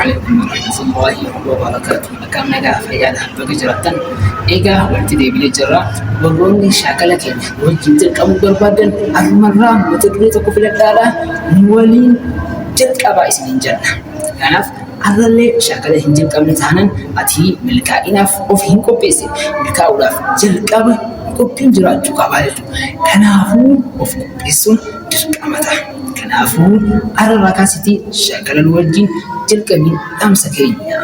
عليكم ورحمة الله وبركاته. كم نجا فيانا بقجرتن إيجا وانتدي بلجرة وقولني شاكلك وجدت كم بربادن المرة وتدريتك في الدالة مولين جلك أبا إسمين جنة كناف أذل شاكله هنجل قبل تهانن أتي ملكائناف أوف هنكو بيسي ملكاولاف جلك أبا كوبين جرات جوكا بالجو كنافو أوف بيسون جلك أمتا كنافو أرى راكاسيتي شاكل الوجين جلك من أمسكينيا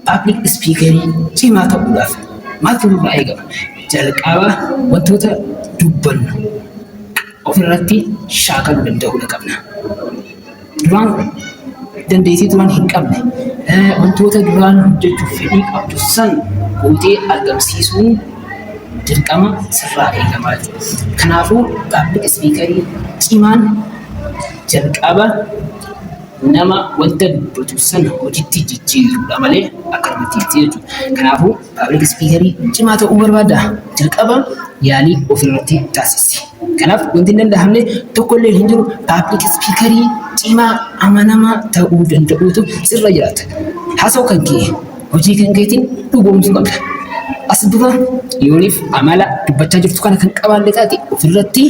public speakery جيما تقولاف ما تقول رأيك جلك أبا وانتوتا دبن أوف الرتي شاكل بندهو لكبنا دوان dandeettii duraan hin qabne wantoota duraan hojjechuuf fedhii qabdu san gootee argamsiisuun dirqama sirraa eegamaati. Kanaafuu public speakerii cimaan jalqaba nama wanta dubbatu san hojiitti jijjiirudha malee akkanumatti jechuudha. Kanaafuu public speakerii cimaa ta'uu barbaadda jalqaba yaalii ofirratti taasisi. Kanaaf wanti hin danda'amne tokkollee hin jiru public speakerii cimaa amanamaa ta'uu danda'uutu sirra jiraata. Haasa'u kan kee hojii kan keetiin dhugoomsuu qabda. As dura yooniif amala dubbachaa jirtu kana kan qabaanne taate ofirratti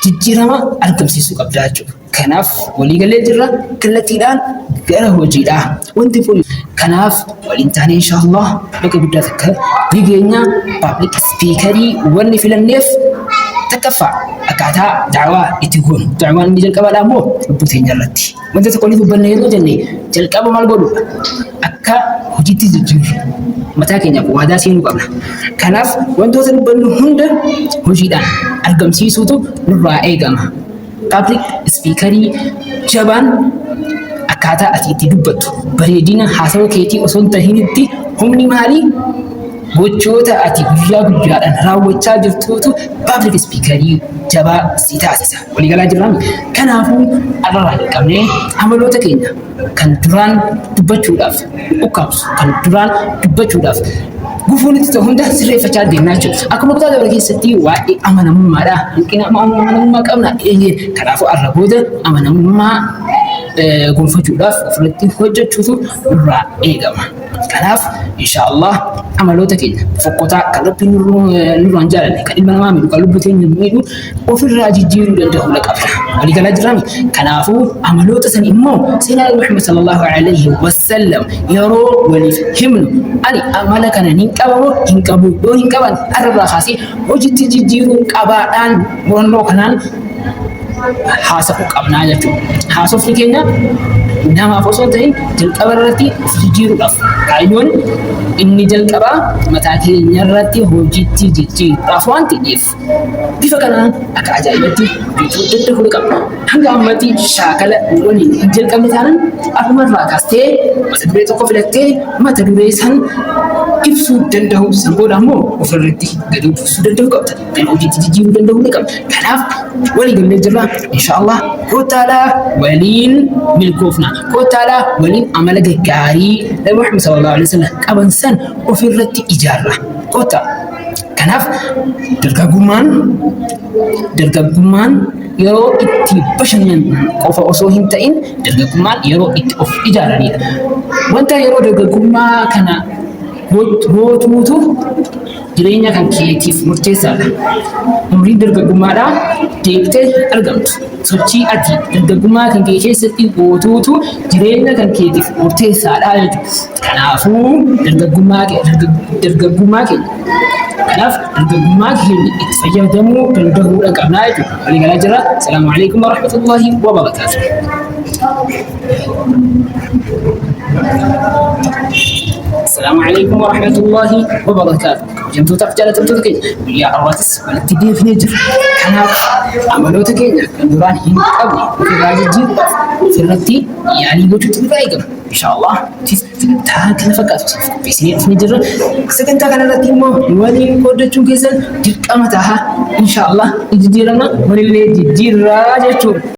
jijjiirama argamsiisuu qabda jechuudha. Kanaaf waliigalee jirra kallattiidhaan gara hojiidhaa wanti kun kanaaf waliin taane inshaallah bakka guddaa takka biyyeenya public speakerii wanni filanneef تكفى أكاتا دعوة إتقول دعوة إني جل كبار أمور بوتين جلتي وأنت تقولي تبني يلو جني جل كبار مال بولو أكا هجيتي زجور متى كنا وهذا سين قبله كناف وأنت تبني هند هجيدا أرقم سيسوتو نرى جمع public speakery شبان أكاتا أتيتي دبتو بريدينا حاسو كيتي أصلا تهينتي هم نمالي gochoota ati guyyaa guyyaadhaan raawwachaa jirtuutu public speakerii jabaa si taasisa. Waliigalaa jiraan kanaafuu arraa hin qabne amaloota keenya kan duraan dubbachuudhaaf ukkaamsu kan duraan dubbachuudhaaf gufuun itti ta'u hunda sirreeffachaa deemnaa jechuudha. Akkuma kutaa dabala keessatti waa'ee amanamummaadha. Hanqina amanamummaa qabna. Kanaafuu arra booda amanamummaa gonfachuudhaaf ofirratti hojjechuutu irraa eegama. Kanaaf inshaallah amaloota keenya fokkotaa kan rabbiin nurraan jaalanne kan ilma namaa miidhu kan lubbuu keenya miidhu ofirraa jijjiiruu danda'uu la qabna. Waliigalaa jiraan kanaafuu amaloota san immoo seenaa Muhammad sallallahu alaihi wasallam yeroo waliif himnu ani amala kana hin qabamoo hin qabu yoo hin qaban arraa kaasee hojiitti jijjiiruu qabaadhaan murannoo kanaan haasa'uu qabnaa jechuudha. Haasofni keenya namaaf osoo hin ta'in jalqaba irratti of jijjiiruudhaaf kaayyoon inni jalqabaa mataa keenya irratti hojiitti jijjiiruudhaaf waan ta'eef bifa kanaan akka ajaa'ibatti hojjechuu danda'uu qabna. Hanga ammatti shaakala waliin hin jalqabne taanaan akkuma irraa kaastee mata duree tokko filattee mata duree san ibsuu danda'u san booda immoo ofirratti gadi buusuu danda'uu qabda. Kan hojiitti jijjiiruu danda'uu ni qabda. Kanaaf walii gallee jirra inshaallah kootaadhaa waliin milkoofna. kootaadhaa waliin amala gaggaarii Nabi Muhammad sallallahu alaihi wasallam qaban san ofirratti ijaarra. Koota kanaaf dargaggummaan yeroo itti bashannan qofa osoo hin ta'in dargaggummaan yeroo itti of ijaaranidha. Wanta yeroo dargaggummaa kana gootuutu jireenya kan keetiif murteessaadha. Umriin dargaggummaadhaa deebitee argamtu. Sochii ati dargaggummaa kan kee keessatti gootuutu jireenya kan keetiif murteessaadha jechuudha. Kanaafuu dargaggummaa keenya itti fayyadamuu danda'uudha qabnaa jechuudha. Waliigalaa jira. Assalaamu alaikum warahmatullahi wabarakatuh. السلام عليكم ورحمة الله وبركاته. جمتو تفجأة تبتوك يا أراتس والتدين في نجر كناف عملوتك كان دوران هين قبل في راجل جيب في الرتي يعني وجود الفايقة إن شاء الله تاك نفقات في سنين في نجر سكنت كان الرتي مو ولي قدرة كيسن جيب أمتها إن شاء الله جديرنا ولي جدير راجل